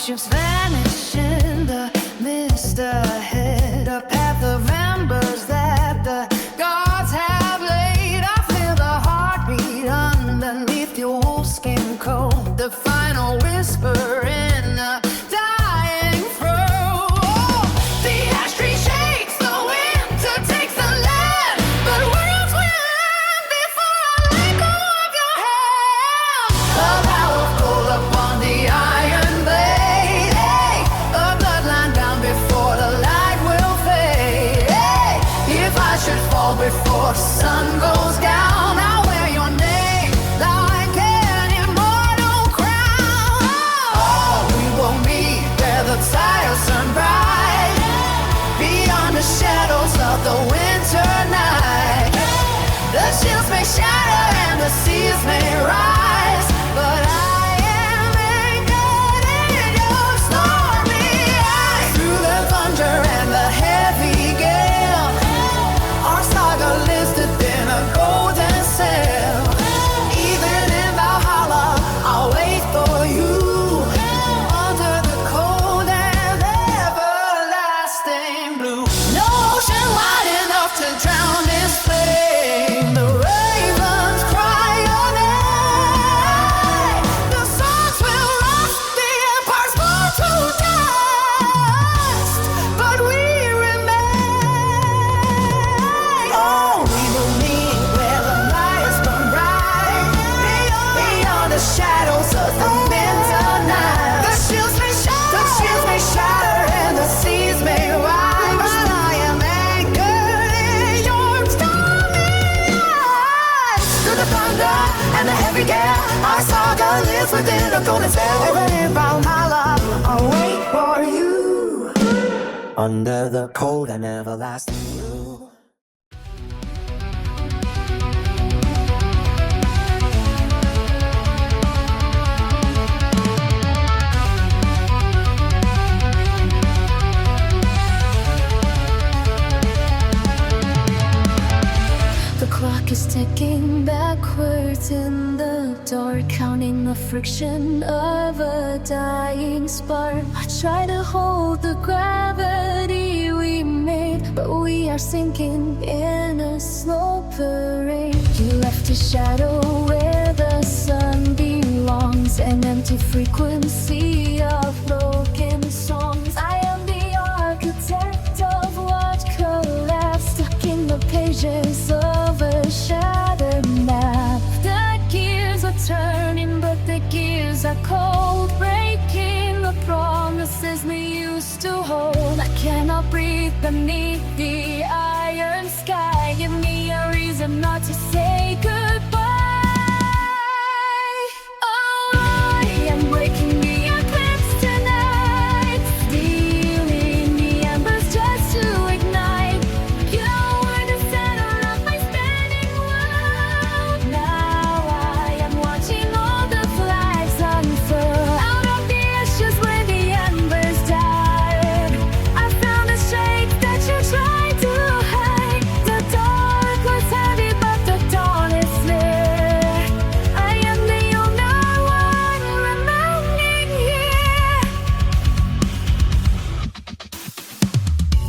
Ships vanish in the mist ahead, a path of embers that the gods have laid. I feel the heartbeat underneath your skin coat, the final whisper in a dying throat. The ash tree shakes, the winter takes the land, but worlds win before I let go of your hand. A power pull upon the iron blade. Before sun goes down, I'll wear your name like an immortal crown. Oh, we will meet where the tides turn bright, beyond the shadows of the winter night. The shields may shatter and the seas may rise, but I am anchored in your stormy eyes. Through the thunder and the heavy gale, our saga listed in a golden sail. Even in Valhalla, I'll wait for you under the cold and everlasting blue. No ocean wide enough to drown this flame. The ravens cry your name. The songs will rust, the empires fall to dust, but we remain. Oh, we will meet where the lights burn bright, beyond the shadows of the midnight. The shields may shatter, and the seas may rise, but I am anchored in your stormy eyes. Through the thunder and the heavy gale, our saga lives within a golden sail. Even in Valhalla, I'll wait for you under the cold and everlasting blue. The clock is ticking backwards in the dark, counting the friction of a dying spark. I try to hold the gravity we made, but we are sinking in a slow parade. You left a shadow where the sun belongs, an empty frequency of broken songs. I am the architect of what collapsed, stuck in the pages of a shattered map. The gears are turning, but the gears are cold, breaking the breathe beneath the iron sky. Give me a reason not to say goodbye. Oh, I am breaking the eclipse tonight, stealing the embers just to ignite. You were the center of my spinning world. Now I am watching all the flags unfurl. Out of the ashes where the embers died, I found the strength that you tried to hide. The dark was heavy, but the dawn is clear. I am the only one remaining here.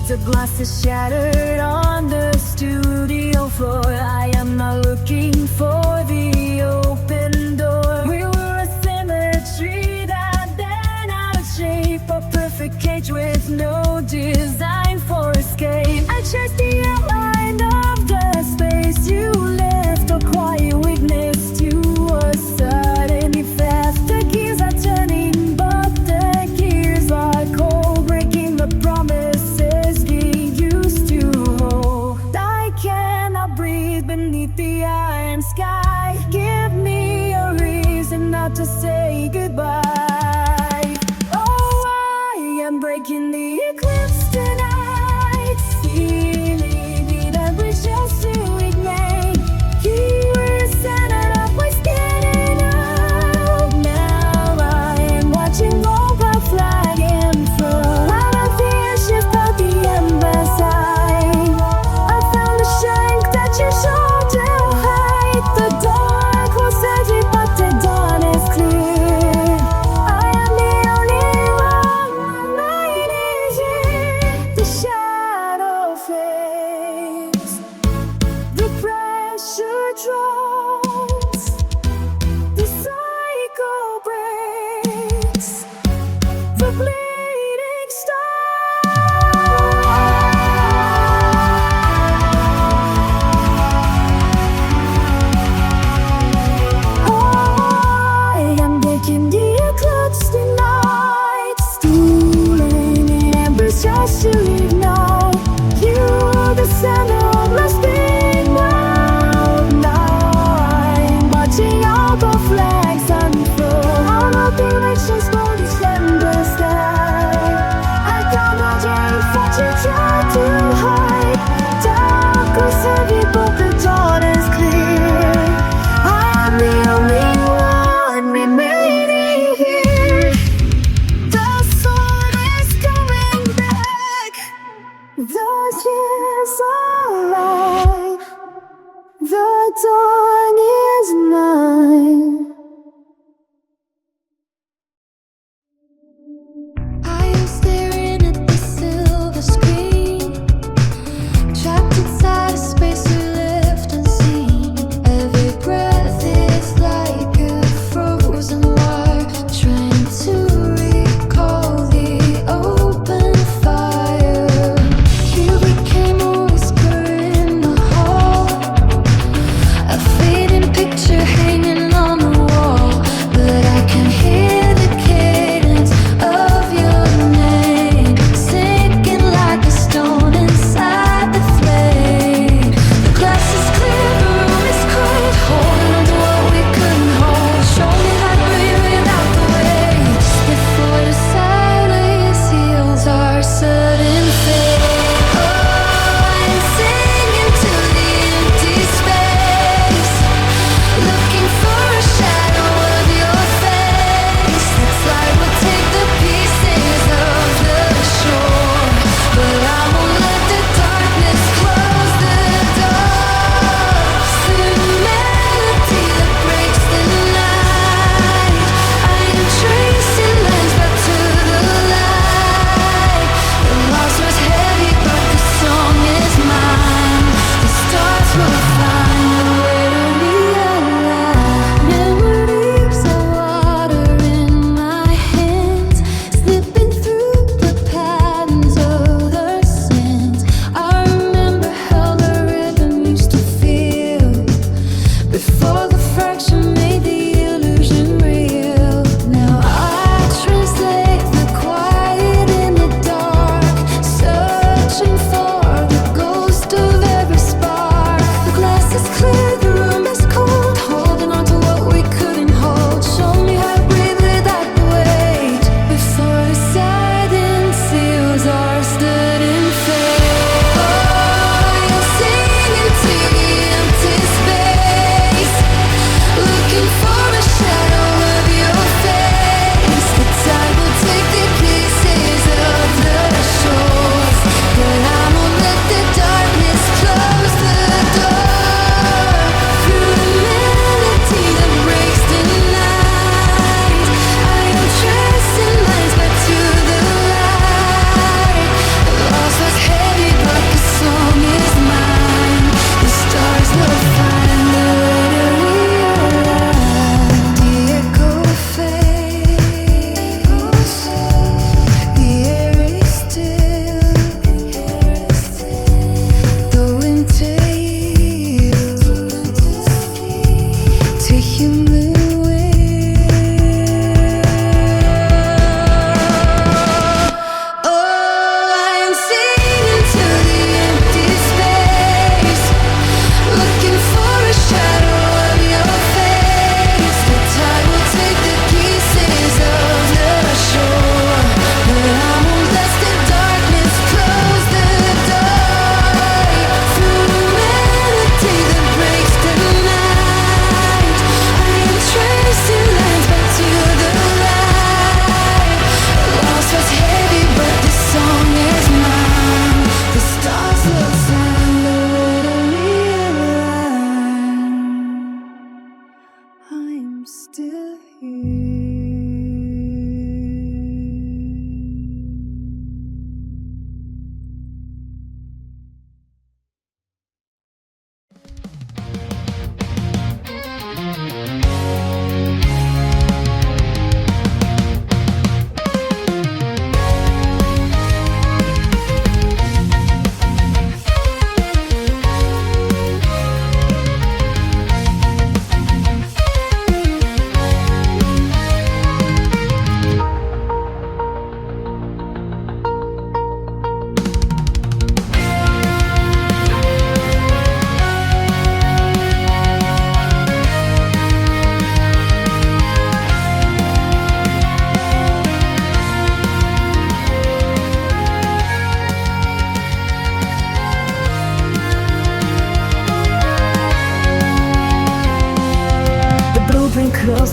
The glass is shattered on the studio floor. I am not looking for the open door. We were a symmetry that then out of shape, a perfect cage with no design for escape. I chased the outline of the space you left, a quiet witness to a sudden theft. The keys are turning, but the gears are cold, breaking the promises we used to hold. I cannot breathe beneath the iron sky. Give me a reason not to say goodbye. Oh, I am breaking the eclipse tonight, stealing the embers just to ignite. You were the center of my spinning out. Now I am watching all the flag and flow. Out of the ashes, but the embers high. I found the strength that you showed to hide. The dark was heavy, but the dawn is clear. I am the only one remaining here. The shadow fades, the pressure drops, the cycle breaks, the bleeding stops. I am breaking the eclipse tonight, stealing the embers just to ignite. You, the center of my spinning world. Now I'm watching all the flags unfurl. Out of directions for these embers die.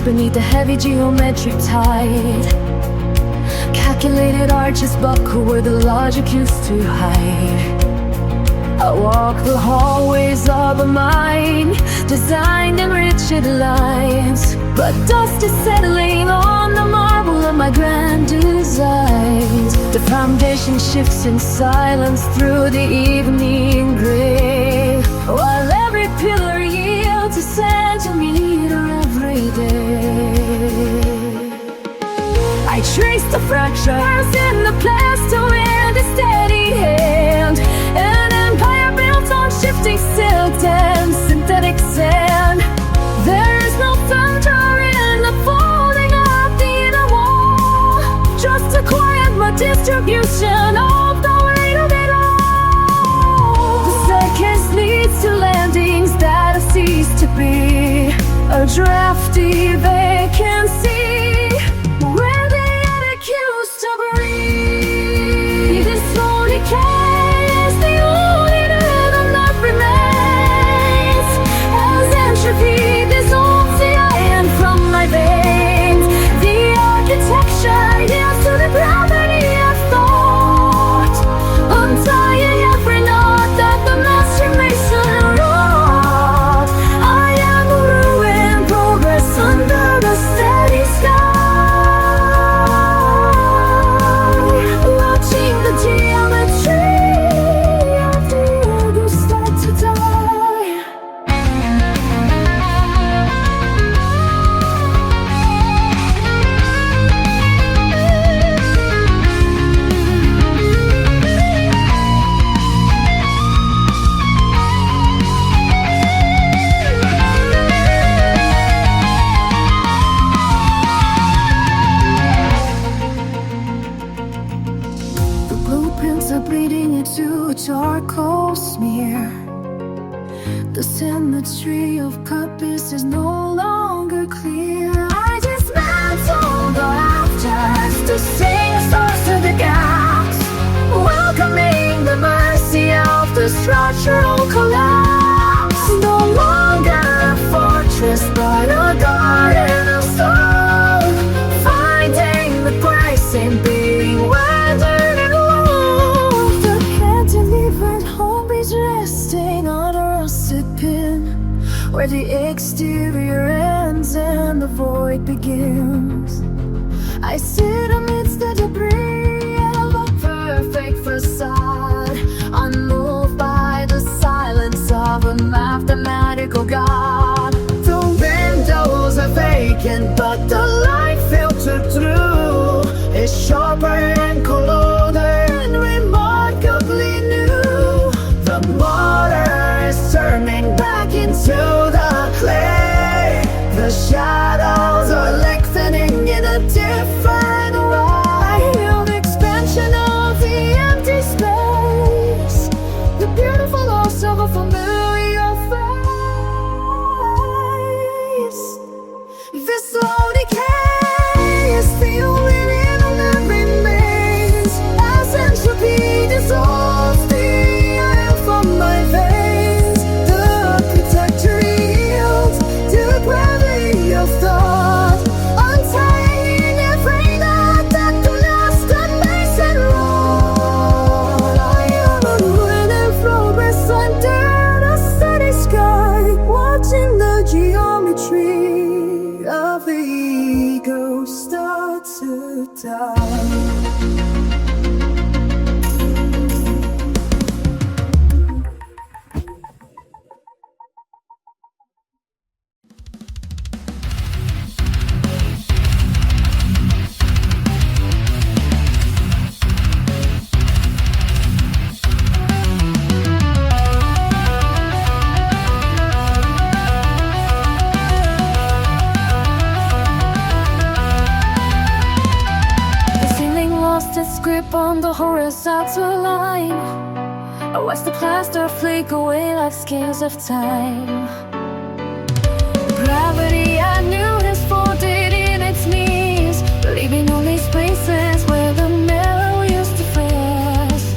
beneath the heavy geometric tide. Calculated arches buckle where the logic used to hide. I walk the hallways of a mind designed in rigid lines, but dust is settling on the marble of my grand designs. The foundation shifts in silence through the evening gray, while every pillar yields a centimeter every day. I trace the fractures in the plaster with a steady hand, an empire built on shifting silk and synthetic sand. There is no thunder in the folding of the inner wall, just a quiet distribution of the weight of it all. The staircase leads to landings that have ceased to be a drafty vacancy where the attic used to breathe. This slow decay is the only rhythm that remains, as entropy dissolves the iron from my veins. The architecture yields to the gravity of thought, untying every knot that the master mason wrought. I am a ruin progress under the steady sky, watching the geometry of the ego start to die. The blueprints are bleeding into a charcoal smear. The symmetry of purpose is no longer clear. I dismantle the rafters to sing stars to the gaps, welcoming the mercy of the structural collapse. No longer a fortress, but a garden of stone, finding the grace in being weathered and warm. The cantilevered home is resting on a rusted pin, where the exterior ends and the void begins. I sit amidst the debris of a perfect facade, unmoved by the silence of a mathematical god. The windows are vacant, but the light filtered through is sharper and colder and remarkably new. The mortar is turning back into the clay. The shadows are lengthening in a different way. The expansion of the empty space, the beautiful loss of a familiar face. This slow decay is the only rhythm that remains, as entropy dissolves the iron from my veins. The architecture yields to the gravity of thought, untying every knot that the last mason wrought. I am a ruin in progress under the steady sky, watching the geometry of the ego start to die. The ceiling lost its grip on the horizontal line. I watched the plaster flake away like scales of time. The gravity I knew has folded in its knees, leaving only spaces where the marrow used to rest.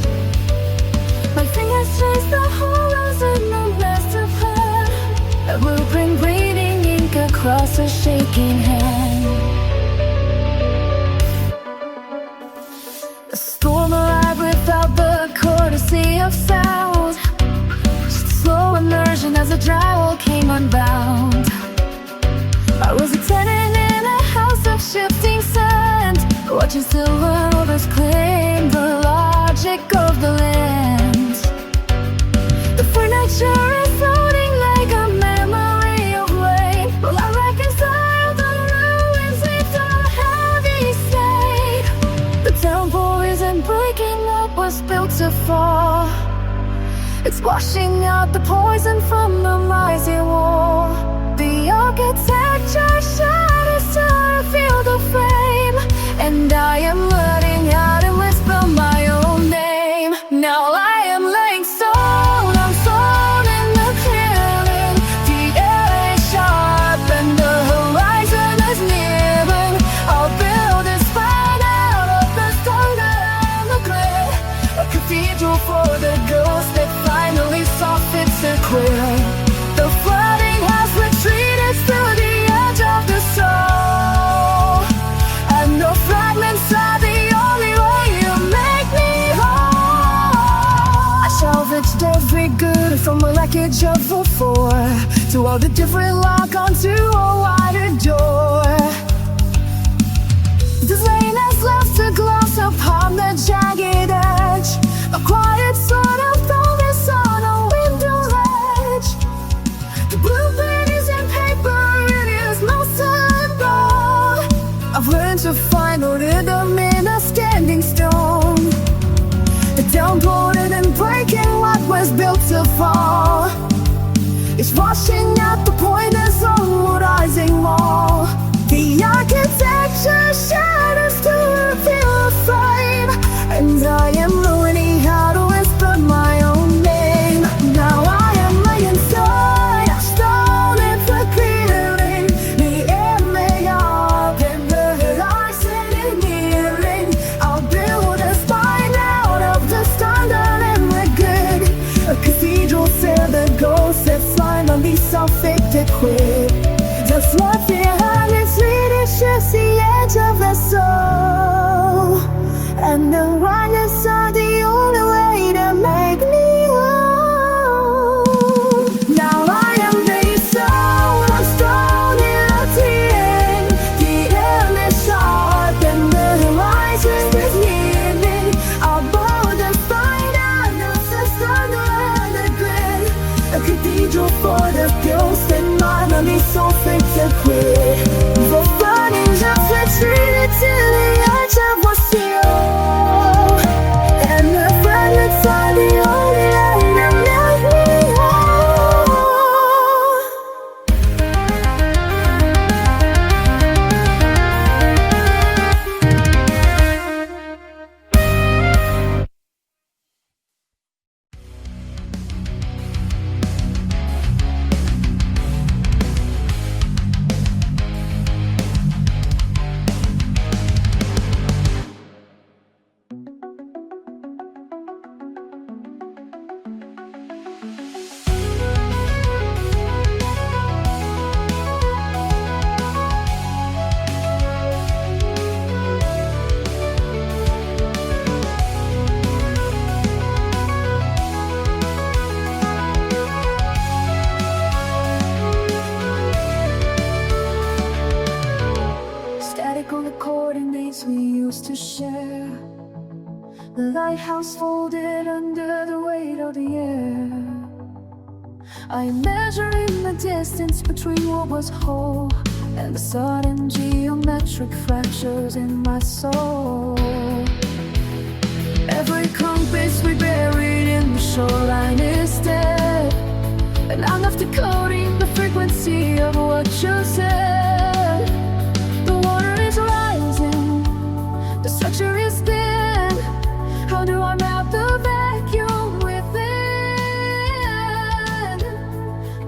My fingers trace the horrors in the master plan, a blueprint grading ink across a shaking hand. drywall came unbound. I was a tenant in a house of shifting sand, watching silver rovers claim the logic of the land. The furniture is floating like a memory of rain, while I reconcile the ruins with a heavy stain. The temple isn't breaking what was built to fall. It's washing out the poison from the mighty wall. The architecture shatters to reveal the frame, and I am learning how to whisper my own name. Now I am laying stone, I'm stone in the clearing. The air is sharp and the horizon is nearing. I'll build a spine out of the thunder and the grit, a cathedral for the ghost that finally saw fit to quit. The flooding has retreated through the edge of the soul, and the fragments are the only way you make me whole. I salvaged every good from the wreckage of the four, to all the different lock onto a wider door. The rain has left a gloss upon the jagged edge, a quiet sort of dullness on a window ledge. The blueprint is in paper, it is molten gold. I've learned to find a rhythm in a standing stone. The downpouring and breaking what was built to fall. It's washing out the pointers on the rising wall. The architecture shatters to reveal a frame, and I am learning how to whisper my own name. Now I am laying stone in the clearing. The air may up and the horizon is nearing. I'll build a spine out of the standard and the good, a cathedral for the ghosts that finally saw fit to quit. Just left behind its leaders, just the edge of the soul, and the wonders are the only way to make me whole. Now I am the stone, I'm stone in a tin. The air is sharp and the horizon is nearing. I'll build a spine out of the thunder and the grit, a cathedral for the ghosts that finally saw fit to quit. The flooding just retreated to the edge of what's here, and the fragments are the only way to make me whole. On the coordinates we used to share, the lighthouse folded under the weight of the air. I'm measuring the distance between what was whole and the sudden geometric fractures in my soul. Every compass we buried in the shoreline is dead, and I'm left decoding the frequency of what you said. The water is rising, the structure is thin. How do I map the vacuum within?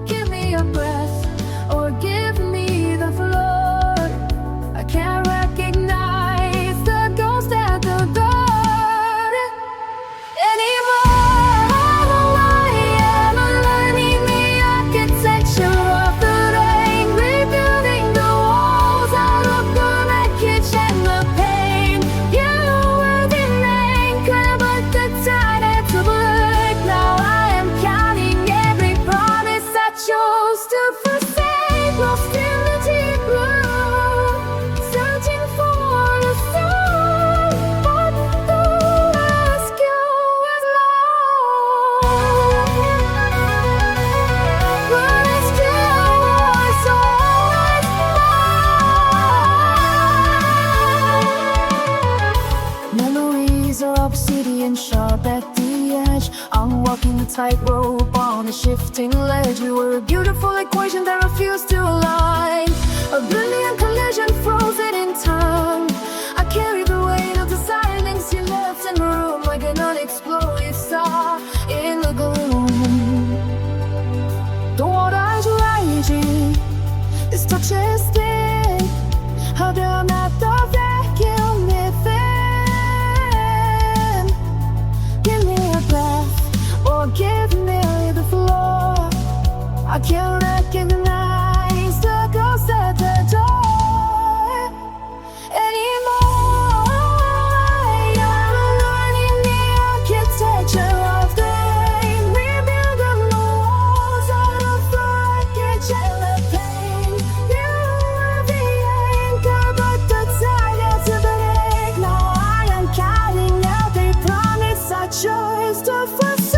Give me a breath or give me the floor. I can't recognize the ghost at the door anymore. I am learning the architecture of the rain, rebuilding tightrope on a shifting ledge. You were a beautiful equation that refused to align, a brilliant collision frozen in time. I carry the weight of the silence you left in the room, like an unexploded star in the gloom. Autorais raging, this touch is dead. 하려나도 vacuum within. Give me a breath, or give me the floor. I can't recognize the ghost at the door anymore. I'm learning the architecture of the rain, rebuilding the walls out of the wreckage and the pain. You were the anchor, but the tide had to break. Now I am counting out the promise I chose to forsake.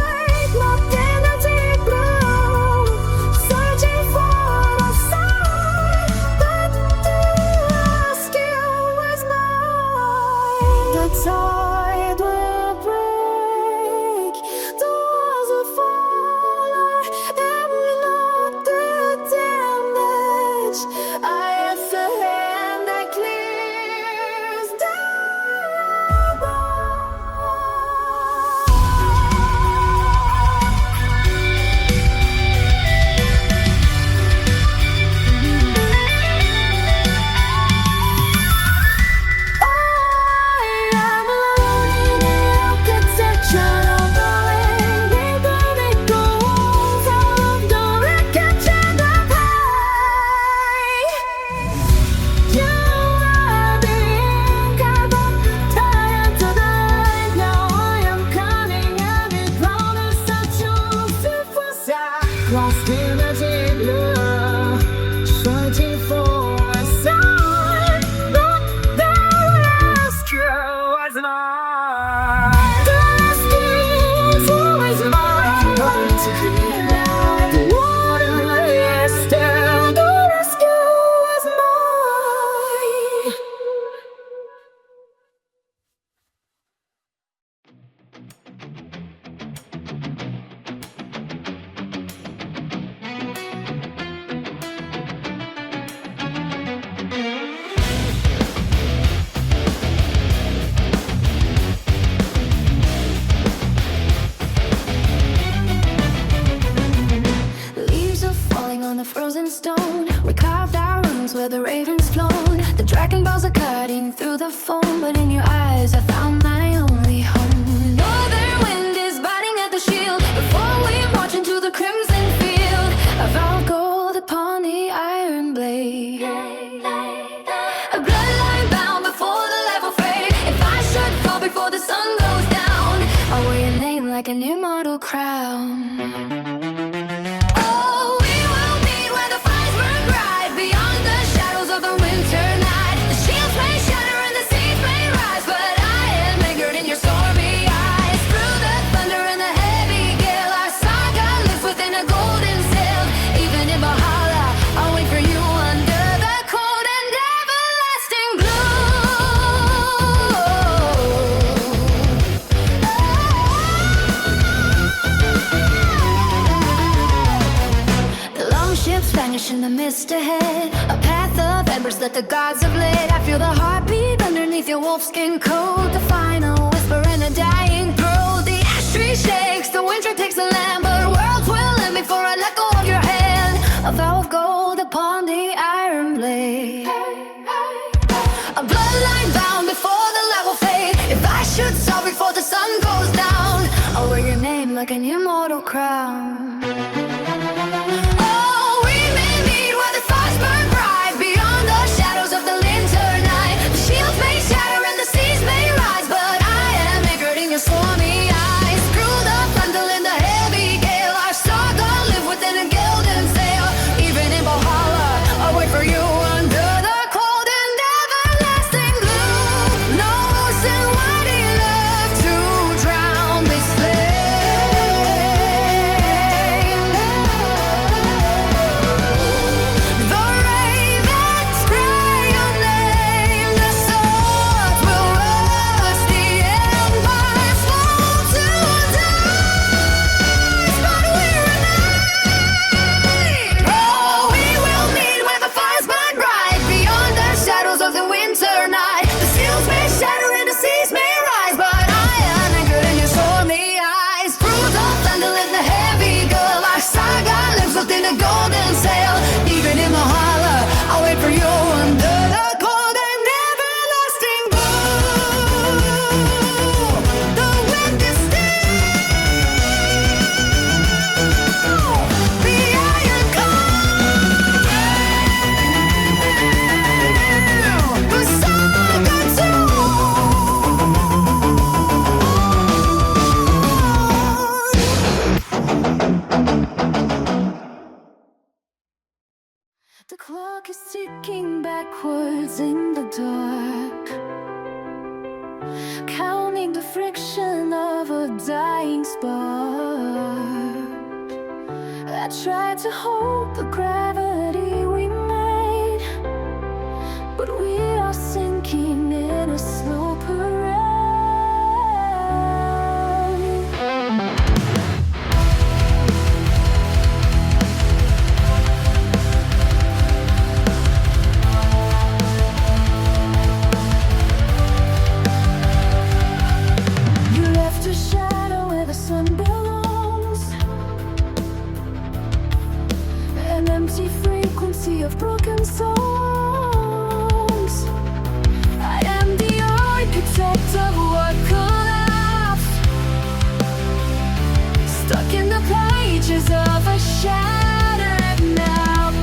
Nothing to deep blue, searching for a sign that the rescue was mine. The tide will break, the walls will fall, and we know the damage. I am the hand that clears the road. I am alone in the architecture of the rain, rebuilding the walls out of the wreckage and the pain. You are the anchor, but tied to the line. Now I am counting every promise I chose to forsake. Lost in the deep blue, searching for a sign that the rescue was mine. The rescue was always mine. The water is still. The rescue was mine. Leaves are falling on the frozen stone. We carved our rooms where the raven's flown. The dragon balls are cutting through the foam, but in your eyes I found my only home. Northern wind is biting at the shield before we march into the crimson field. I found gold upon the iron blade. A bloodline bound before the level fade. If I should fall before the sun goes down, I'll wear your name like an immortal crown. Oh, we will meet where the fires burn bright, beyond the shadows of the winter night. The shields may shatter and the seas may rise, but I am anchored in your stormy eyes. Through the thunder and the heavy gale, our saga lives within a golden sail. Even in Valhalla, I'll wait for you under the cold and everlasting blue. The long ships vanish in the mist ahead, a path of embers that the gods have lit. I feel the heartbeat underneath your wolfskin coat, the final whisper in a dying throat. The ash tree shakes, the winter takes the land, but worlds will end before I let go of your hand. A vow of gold upon the iron blade. A bloodline bound before the light will fade. If I should soar before the sun goes down, I'll wear your name like an immortal crown. Oh, we may meet where the fires burn bright, beyond the shadows of the winter night. The shields may shatter and the seas may rise, but I am anchored in your stormy eyes. Through the thunder and the heavy gale, our saga live within a golden sail. Even in Valhalla, I'll wait for you under the cold and everlasting blue. No ocean wide enough to drown this flame. counting the friction of a dying spark. I tried to hold the gravity we made, but we are sinking in a slow parade. You left a shadow where the sun belongs, an empty frequency of broken songs. I am the architect of what collapsed, stuck in the pages of a shattered map.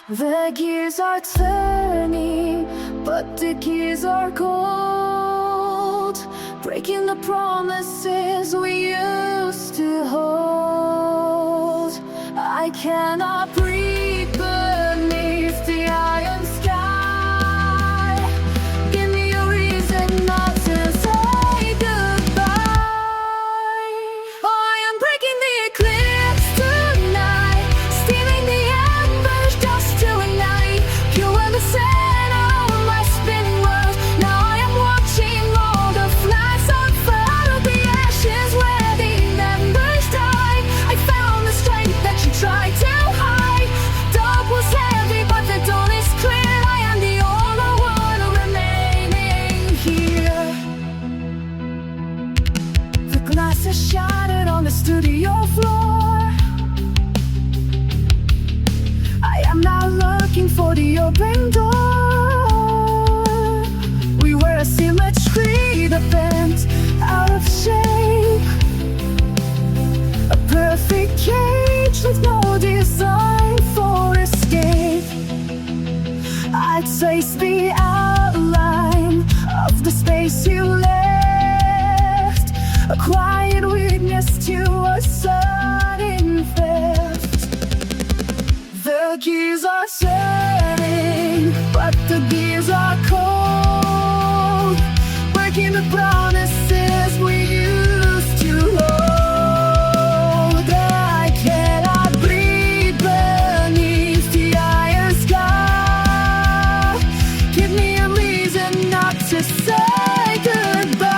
The gears are turning, but the keys are cold, breaking the promises we used to hold. I cannot breathe beneath the iron sky. Give me a reason not to say goodbye. Oh, I am breaking the eclipse tonight, stealing the embers just to ignite. You were the center of my spinning world. Now I am watching all the flags unfurl of the ashes where the embers die. I found the strength that you tried to hide. Dark was heavy, but the dawn is clear. I am the only one remaining here. The glass is shattered on the studio floor. I am now looking for the open door. We were a symmetry that bent out of shape, a perfect cage with no design for escape. I trace the outline of the space you left, a quiet witness to a sudden theft. The gears are turning, but the gears are cold, breaking the promises we used to hold. I cannot breathe beneath the iron sky. Give me a reason not to say goodbye.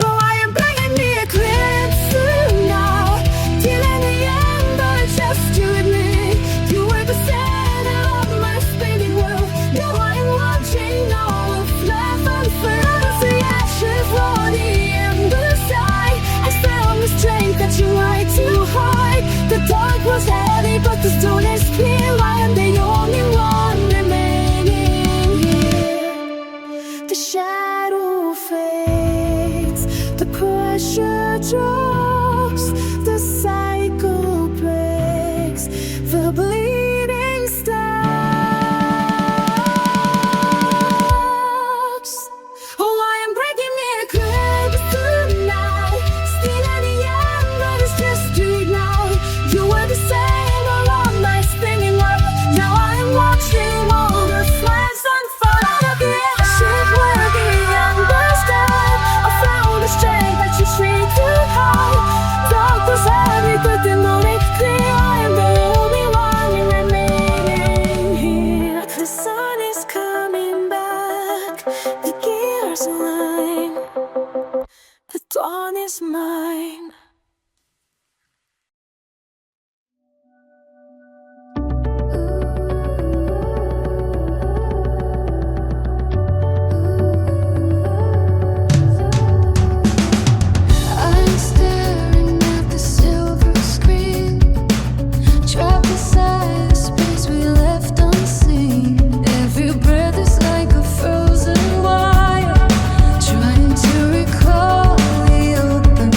Oh, I am bringing the eclipse through now, dealing the embers just to admit you were the center of my spinning world. Now I am watching all of life unfurl as the ashes roar the embers die. I found the strength that you tried to hide. The dark was heavy, but the stone is clear. I am the only one remaining here. The shadow fades, the pressure drops, the cycle breaks, the bleeding stops. Oh, I am breaking the eclipse tonight, stealing the embers just to ignite. You were the center of my spinning world. Now I am watching all the flags unfurl out of the ashes where the embers died. I found the strength that you tried to hide. Dark was heavy, but the moon is clear. I am the only one remaining here. The sun is coming back. The gears are mine. The dawn is mine. I'm staring at the silver screen, trapped inside the space we left unseen. Every breath is like a frozen wire, trying to recall the open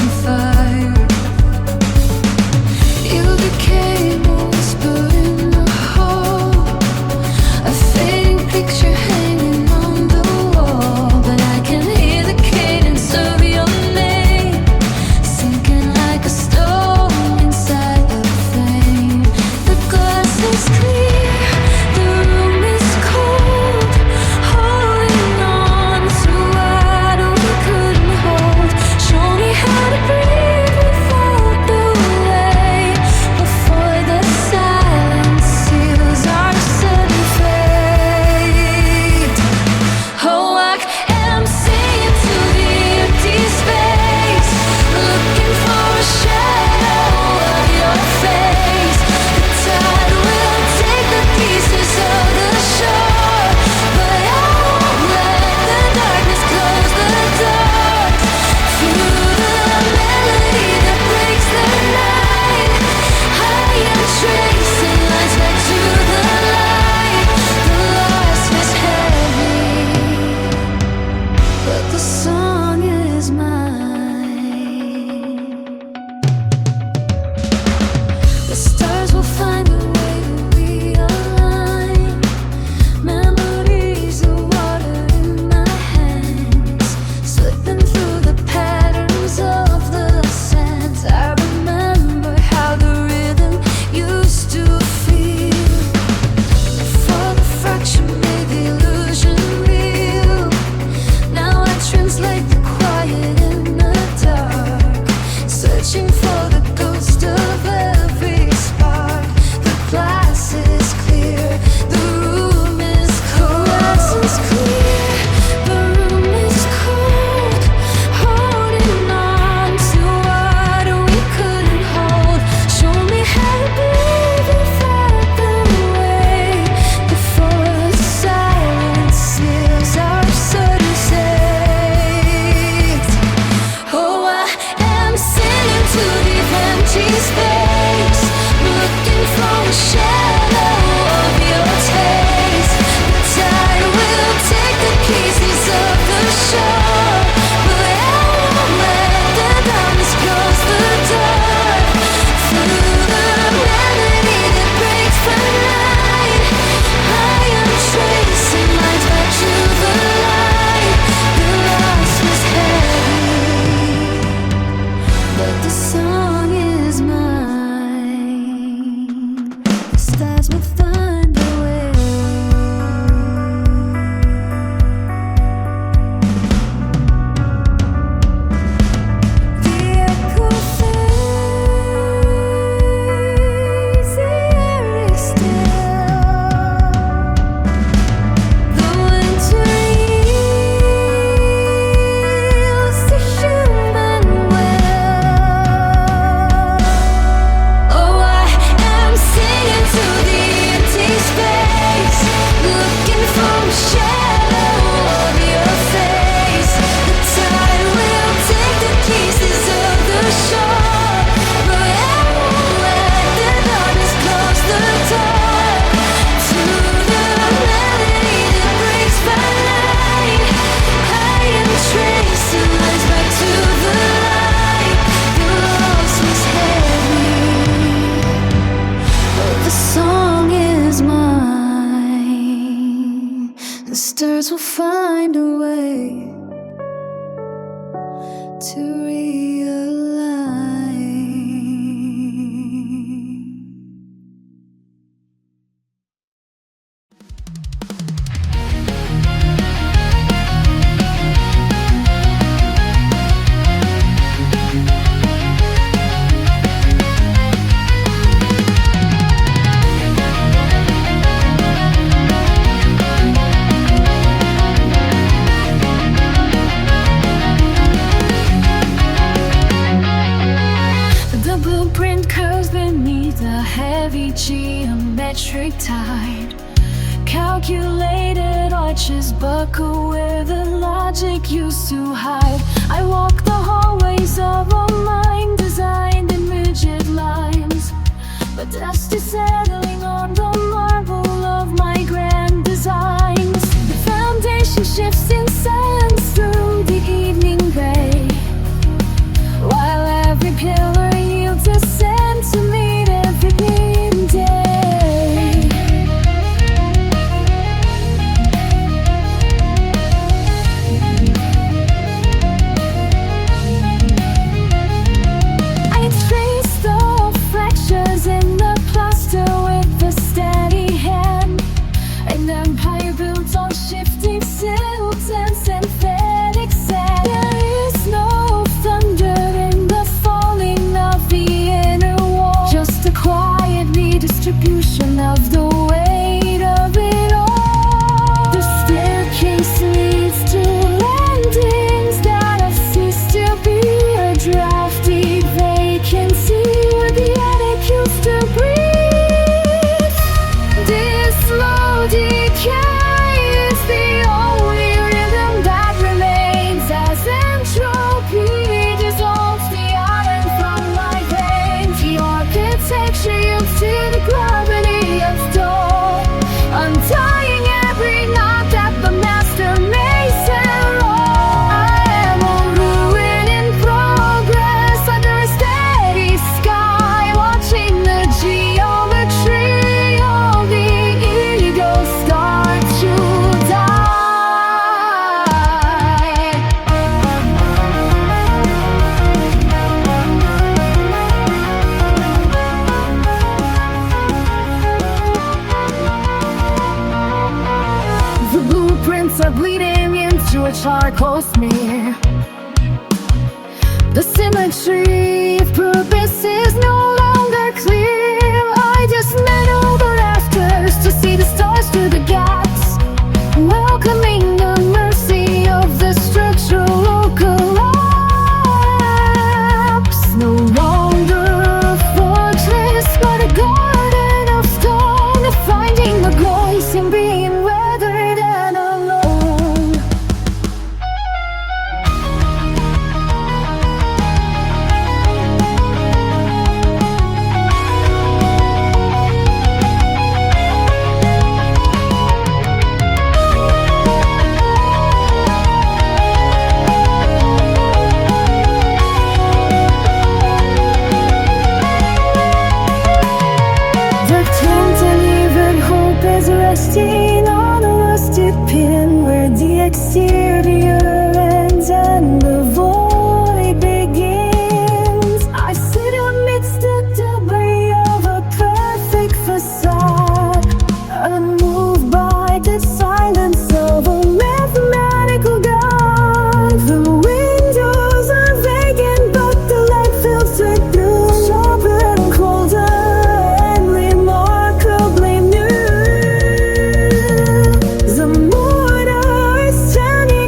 find a way to realign. Geometric tide, calculated arches buckle where the logic used to hide. I walk the hallways of a mind designed in rigid lines, but dust is settling on the marble of my grand designs. The foundation shifts in silence through the evening gray, while every pillar yields a centimeter every day. Distribution of the weight of it all. The staircase leads to landings that have ceased to be a drafty vacancy where the attic used to breathe. This slow decay is the only rhythm that remains as entropy dissolves the iron from my veins. The architecture yields to the gravity of stone, untying every knot that the master mason wrought. I am a ruin in progress under a steady sky, watching the geometry of the ego start to die. The blueprints are bleeding into a charcoal smear. The symmetry of purpose is no longer clear. I dismantle the rafters to see the stars through the gaps, welcoming the mercy of the structural collapse. No longer a fortress, but a garden of stone, finding the grace in being weathered and alone. The cantilevered hope is resting on a rusted pin where the exterior ends and the void begins. I sit amidst the debris of a perfect facade, unmoved by the silence of a mathematical god. The windows are vacant, but the light filtered through, sharper and colder and remarkably new. The mortar is turning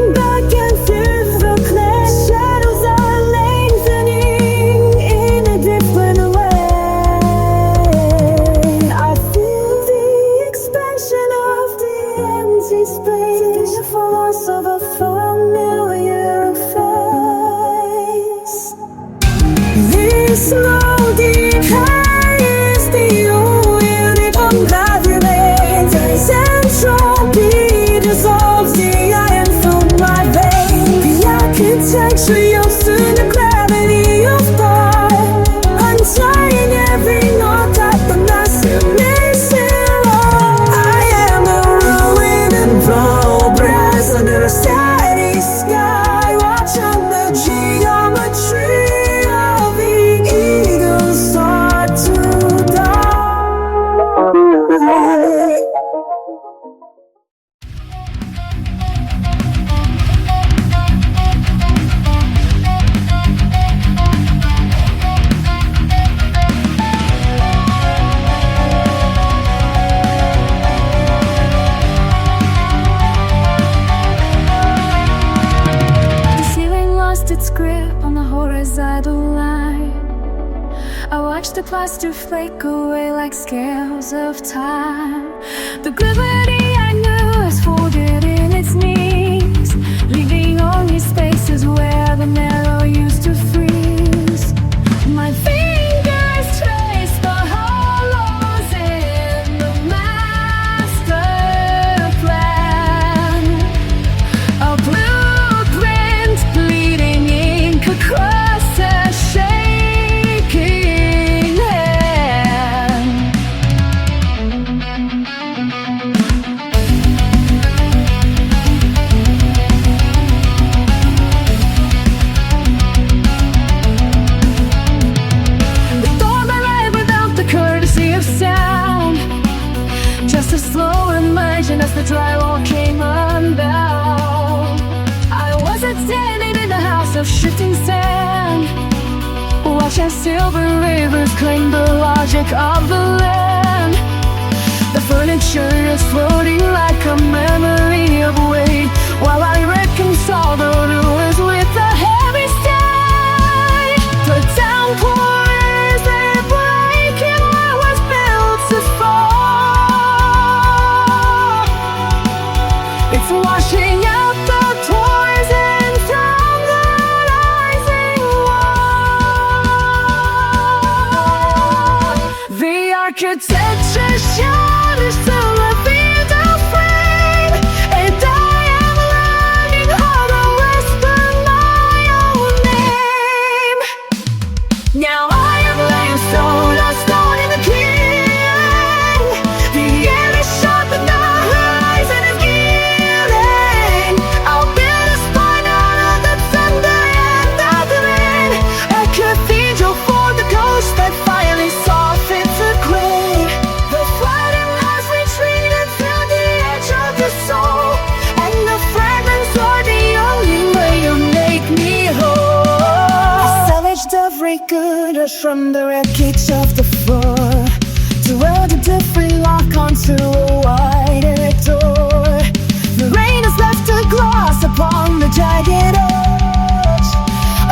steady sky, watching the geometry of the eagle start to die. Its grip on the horizontal line. I watched the plaster flake away like scales of time. The gravity I knew is folded in its knees, leaving only spaces where the marrow used to freeze. My fingers trace the hollows in the master plan. A blueprint leading across a shaking hand. The thorn arrived without the courtesy of sound, just a slow immersion as the drywall came unbound. I wasn't standing in the house of shifting sand, watch as silver rivers claim the logic of the land. The furniture is floating like a memory of weight, while I reconcile the ruins with a heavy stay. The downpour isn't breaking what was built to fall. It's washing out the poison from the rising wall. The architecture shatters to reveal the frame, and I am learning how to whisper my own name. Now I am laying stone on stone in the killing. The air is sharp and the horizon is giving. I'll build a spine out of the thunder and the rain, a cathedral for the ghost that finally softens the grave. The flooding has retreated through the edge of the soul, and the fragments are the only way you make me whole. I salvaged every goodness from the wreckage of the floor, to weld a different lock onto a wider door. The rain has left a gloss upon the jagged edge,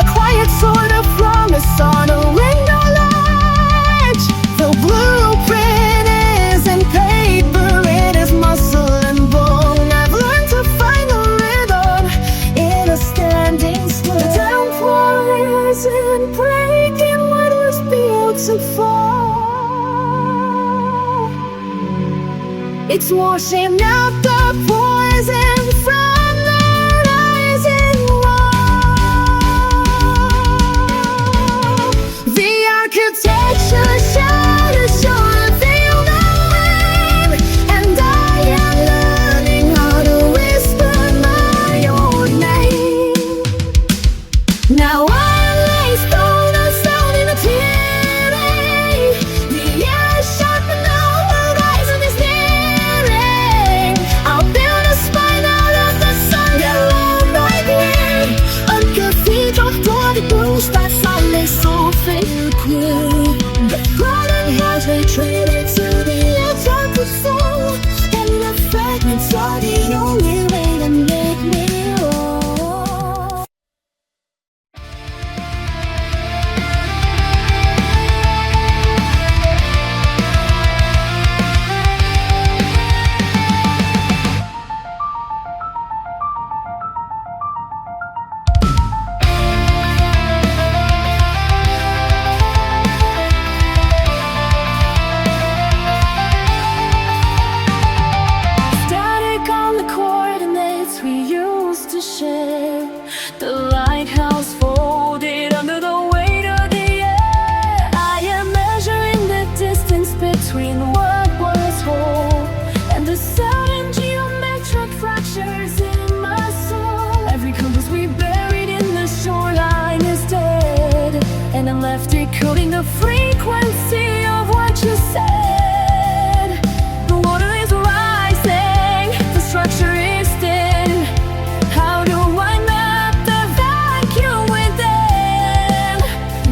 a quiet sort of promise on a window ledge. The blueprint isn't paper, it is muscle and bone. I've learned to find a rhythm in a standing still. The downpour isn't breaking what was built to fall. It's washing out the poison from the rising wall. The architecture shatters to reveal the name, and I am learning how to whisper my own name. Now I lay stone on stone in the peering. The air is sharp and the horizon is nearing. I'll build a spine out of the sun along my grave, a cathedral for the ghost that finally softened the grave. The garden has retreated to the edge of the soul, and the fragments are the only way to make me whole. Static on the coordinates we used to share. The lighthouse folded under the weight of the air. I am measuring the distance between what was whole and the sudden geometric fractures in my soul. the frequency of what you said. The water is rising, the structure is thin. How do I map the vacuum within?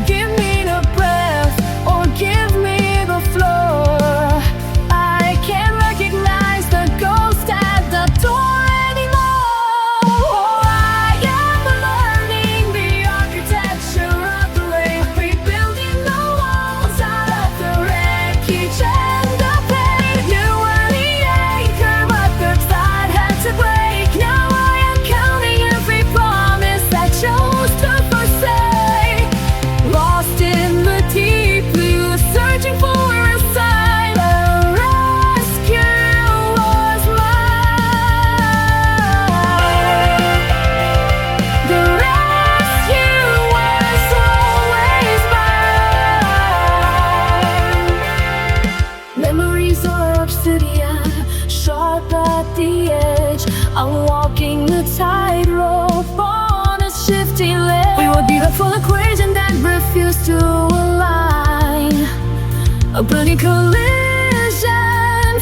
Give me the breath or give me the floor. I can't recognize the ghost at the door anymore. Oh, I am learning the architecture of the way, rebuilding the walls out of the wreckage and the pain. You were the anchor, but the tide had to break. Now I am counting every promise I chose to forsake. Lost in the deep blue, searching for a sign. The rescue was mine. The rescue was always mine. Memories are obsidian, sharp at the edge. I'm walking the tightrope on a shifting ledge. We were beautiful equation that refused to align. A bloody collision,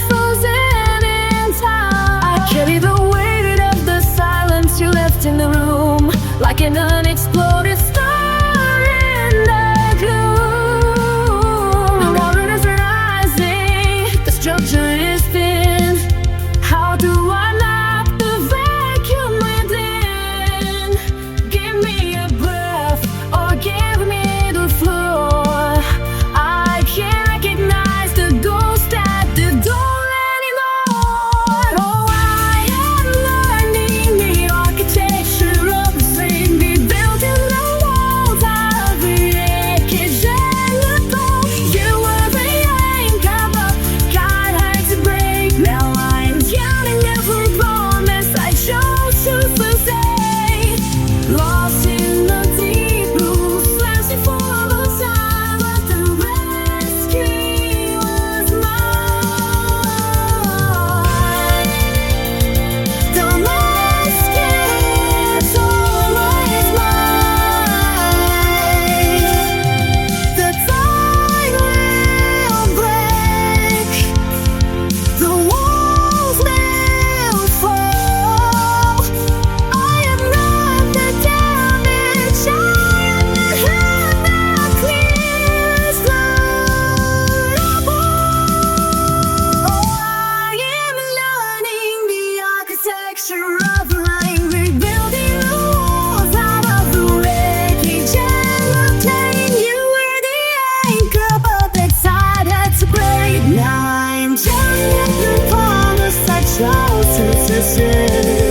frozen in time. I carry the weight of the silence you left in the room, like an unexploded star in the gloom. The water is rising, the structure is thin. How do I map the vacuum within? Give me a breath or give me the floor. I can't recognize the ghost at the door anymore. Oh, I am learning the architecture of the flame, rebuilding the walls out of the wreckage and the bone. You were the anchor, but God had to break. Now I'm counting every promise I chose to forsake. Lost in the deep blue, searching for a sign, but the rescue was mine. The rescue's always mine. The tide will break, the walls will fall. I am not the damage, I am the hand that clears the rubble. Oh, I am learning the architecture of life, rebuilding the walls out of the wreckage and the pain. You were the anchor, but the tide had to break. Now I'm counting every promise I chose to forsake.